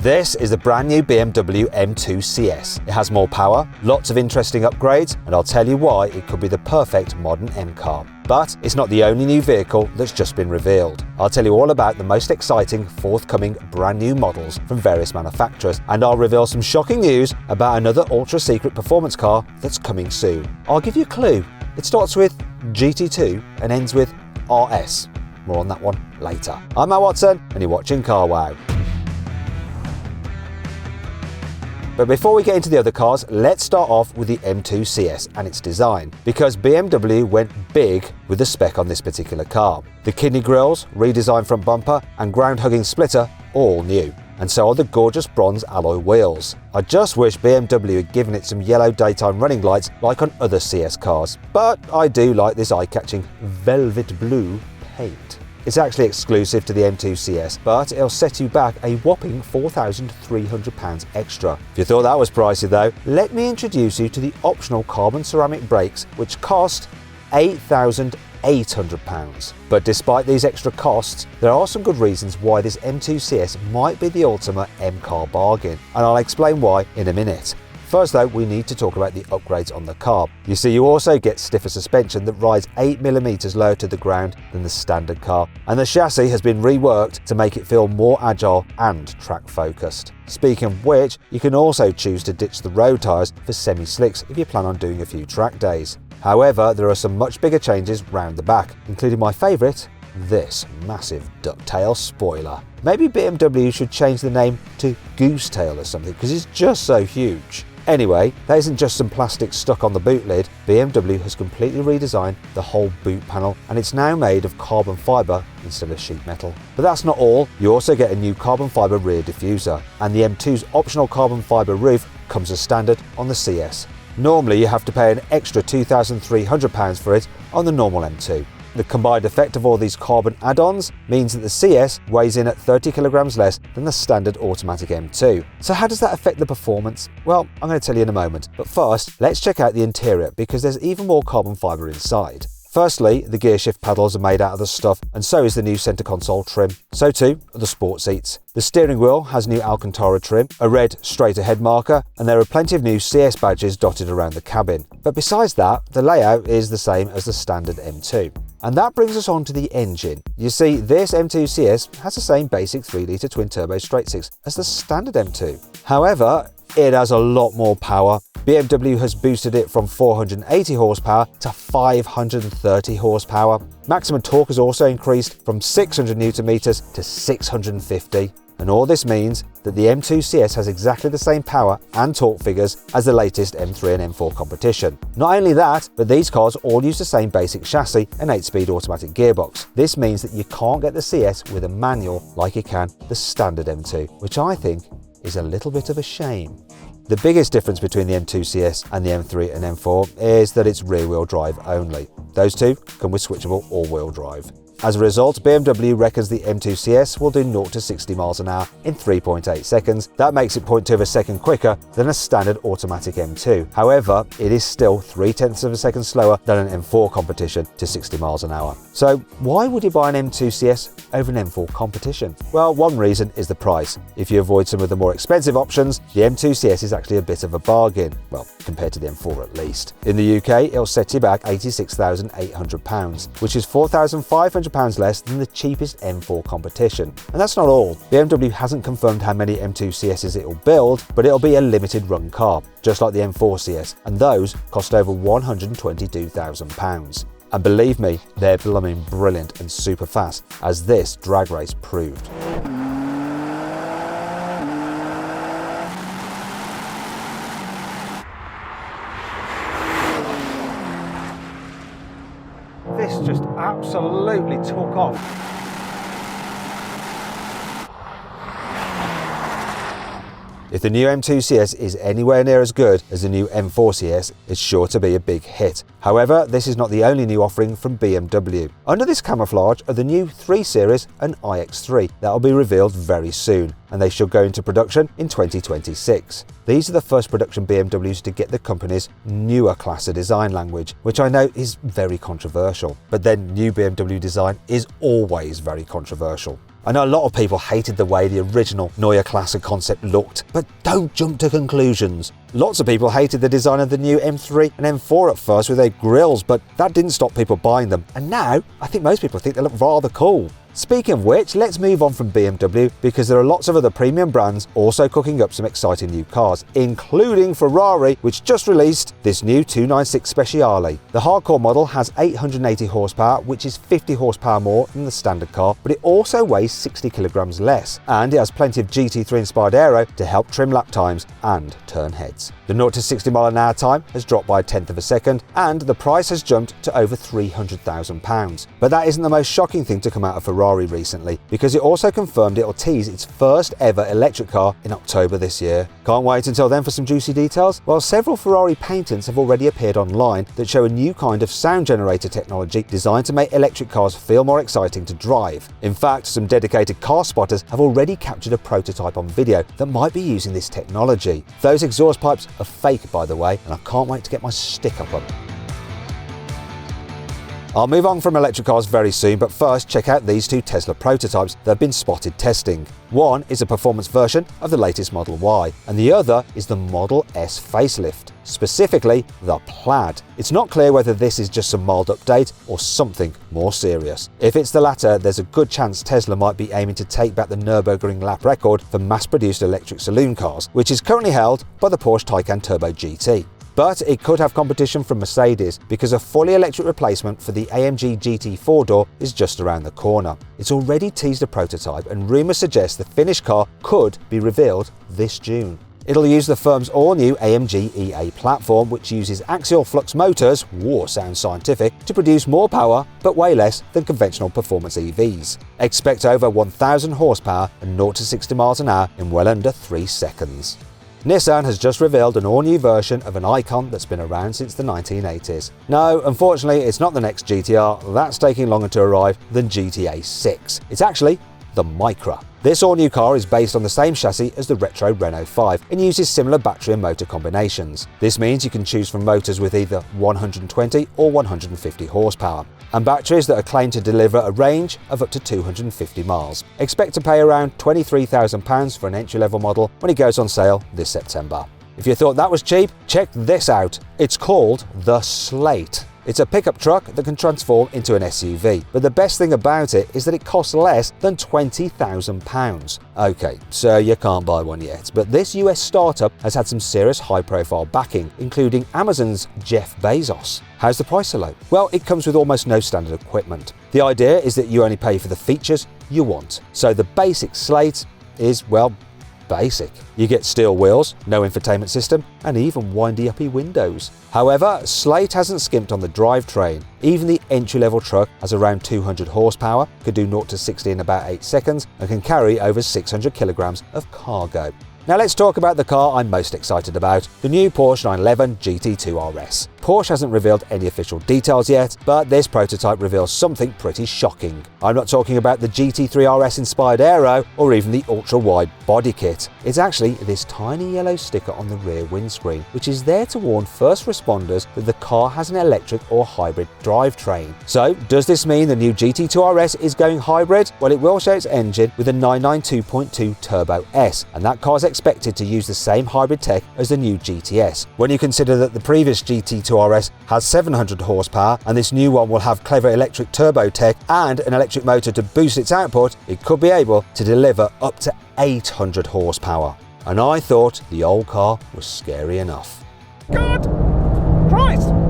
This is the brand new BMW M2 CS. It has more power, lots of interesting upgrades, and I'll tell you why it could be the perfect modern M car. But it's not the only new vehicle that's just been revealed. I'll tell you all about the most exciting forthcoming brand new models from various manufacturers, and I'll reveal some shocking news about another ultra-secret performance car that's coming soon. I'll give you a clue. It starts with GT2 and ends with RS. More on that one later. I'm Matt Watson, and you're watching CarWow. But before we get into the other cars, let's start off with the M2 CS and its design, because BMW went big with the spec on this particular car. The kidney grills, redesigned front bumper and ground-hugging splitter, all new. And so are the gorgeous bronze alloy wheels. I just wish BMW had given it some yellow daytime running lights like on other CS cars, but I do like this eye-catching velvet blue paint. It's actually exclusive to the M2 CS, but it'll set you back a whopping £4,300 extra. If you thought that was pricey though, let me introduce you to the optional carbon ceramic brakes, which cost £8,800. But despite these extra costs, there are some good reasons why this M2 CS might be the ultimate M car bargain, and I'll explain why in a minute. First though, we need to talk about the upgrades on the car. You see, you also get stiffer suspension that rides 8mm lower to the ground than the standard car, and the chassis has been reworked to make it feel more agile and track focused. Speaking of which, you can also choose to ditch the road tyres for semi-slicks if you plan on doing a few track days. However, there are some much bigger changes round the back, including my favourite, this massive ducktail spoiler. Maybe BMW should change the name to Goosetail or something, because it's just so huge. Anyway, that isn't just some plastic stuck on the boot lid. BMW has completely redesigned the whole boot panel, and it's now made of carbon fibre instead of sheet metal. But that's not all. You also get a new carbon fibre rear diffuser, and the M2's optional carbon fibre roof comes as standard on the CS. Normally you have to pay an extra £2,300 for it on the normal M2. The combined effect of all these carbon add-ons means that the CS weighs in at 30 kilograms less than the standard automatic M2. So how does that affect the performance? Well, I'm going to tell you in a moment. But first, let's check out the interior, because there's even more carbon fibre inside. Firstly, the gearshift paddles are made out of the stuff, and so is the new centre console trim. So too are the sport seats. The steering wheel has new Alcantara trim, a red straight ahead marker, and there are plenty of new CS badges dotted around the cabin. But besides that, the layout is the same as the standard M2. And that brings us on to the engine. You see, this M2 CS has the same basic 3-litre twin-turbo straight-six as the standard M2. However, it has a lot more power. BMW has boosted it from 480 horsepower to 530 horsepower. Maximum torque has also increased from 600 Nm to 650. And all this means that the M2 CS has exactly the same power and torque figures as the latest M3 and M4 competition. Not only that, but these cars all use the same basic chassis and 8-speed automatic gearbox. This means that you can't get the CS with a manual like you can the standard M2, which I think is a little bit of a shame. The biggest difference between the M2 CS and the M3 and M4 is that it's rear-wheel drive only. Those two come with switchable all-wheel drive. As a result, BMW reckons the M2 CS will do 0 to 60 miles an hour in 3.8 seconds. That makes it 0.2 of a second quicker than a standard automatic M2. However, it is still 0.3 of a second slower than an M4 competition to 60 miles an hour. So why would you buy an M2 CS over an M4 competition? Well, one reason is the price. If you avoid some of the more expensive options, the M2 CS is actually a bit of a bargain. Well, compared to the M4 at least. In the UK, it'll set you back £86,800, which is £4,500 less than the cheapest M4 competition. And that's not all. BMW hasn't confirmed how many M2 CSs it will build, but it'll be a limited run car, just like the M4 CS, and those cost over £122,000. And believe me, they're blooming brilliant and super fast, as this drag race proved. This just absolutely took off. If the new M2 CS is anywhere near as good as the new M4 CS, it's sure to be a big hit. However, this is not the only new offering from BMW. Under this camouflage are the new 3 Series and iX3 that will be revealed very soon, and they should go into production in 2026. These are the first production BMWs to get the company's newer class of design language, which I know is very controversial. But then new BMW design is always very controversial. I know a lot of people hated the way the original Neue Klasse concept looked, but don't jump to conclusions. Lots of people hated the design of the new M3 and M4 at first with their grills, but that didn't stop people buying them. And now, I think most people think they look rather cool. Speaking of which, let's move on from BMW because there are lots of other premium brands also cooking up some exciting new cars, including Ferrari, which just released this new 296 Speciale. The hardcore model has 880 horsepower, which is 50 horsepower more than the standard car, but it also weighs 60 kilograms less, and it has plenty of GT3 inspired aero to help trim lap times and turn heads. The 0 to 60 mile an hour time has dropped by a tenth of a second, and the price has jumped to over £300,000. But that isn't the most shocking thing to come out of Ferrari recently, because it also confirmed it'll tease its first ever electric car in October this year. Can't wait until then for some juicy details? Well, several Ferrari patents have already appeared online that show a new kind of sound generator technology designed to make electric cars feel more exciting to drive. In fact, some dedicated car spotters have already captured a prototype on video that might be using this technology. Those exhaust pipes are fake, by the way, and I can't wait to get my stick up on them. I'll move on from electric cars very soon, but first check out these two Tesla prototypes that have been spotted testing. One is a performance version of the latest Model Y, and the other is the Model S facelift, specifically the Plaid. It's not clear whether this is just some mild update or something more serious. If it's the latter, there's a good chance Tesla might be aiming to take back the Nürburgring lap record for mass-produced electric saloon cars, which is currently held by the Porsche Taycan Turbo GT. But it could have competition from Mercedes because a fully electric replacement for the AMG GT 4-door is just around the corner. It's already teased a prototype, and rumours suggest the finished car could be revealed this June. It'll use the firm's all-new AMG EA platform, which uses axial flux motors, sounds scientific, to produce more power but way less than conventional performance EVs. Expect over 1,000 horsepower and 0 to 60 miles an hour in well under 3 seconds. Nissan has just revealed an all-new version of an icon that's been around since the 1980s. No, unfortunately, it's not the next GTR, that's taking longer to arrive than GTA 6. It's actually the Micra. This all-new car is based on the same chassis as the retro Renault 5 and uses similar battery and motor combinations. This means you can choose from motors with either 120 or 150 horsepower, and batteries that are claimed to deliver a range of up to 250 miles. Expect to pay around £23,000 for an entry-level model when it goes on sale this September. If you thought that was cheap, check this out. It's called the Slate. It's a pickup truck that can transform into an SUV, but the best thing about it is that it costs less than £20,000. Okay, so you can't buy one yet, but this US startup has had some serious high-profile backing, including Amazon's Jeff Bezos. How's the price so low? Well, it comes with almost no standard equipment. The idea is that you only pay for the features you want. So the basic Slate is, well, basic. You get steel wheels, no infotainment system, and even windy-uppy windows. However, Slate hasn't skimped on the drivetrain. Even the entry-level truck has around 200 horsepower, can do 0 to 60 in about 8 seconds, and can carry over 600 kilograms of cargo. Now let's talk about the car I'm most excited about, the new Porsche 911 GT2 RS. Porsche hasn't revealed any official details yet, but this prototype reveals something pretty shocking. I'm not talking about the GT3 RS inspired aero or even the ultra-wide body kit. It's actually this tiny yellow sticker on the rear windscreen, which is there to warn first responders that the car has an electric or hybrid drivetrain. So, does this mean the new GT2 RS is going hybrid? Well, it will share its engine with a 992.2 Turbo S, and that car's expected to use the same hybrid tech as the new GTS. When you consider that the previous GT2 RS has 700 horsepower and this new one will have clever electric turbo tech and an electric motor to boost its output, it could be able to deliver up to 800 horsepower. And I thought the old car was scary enough.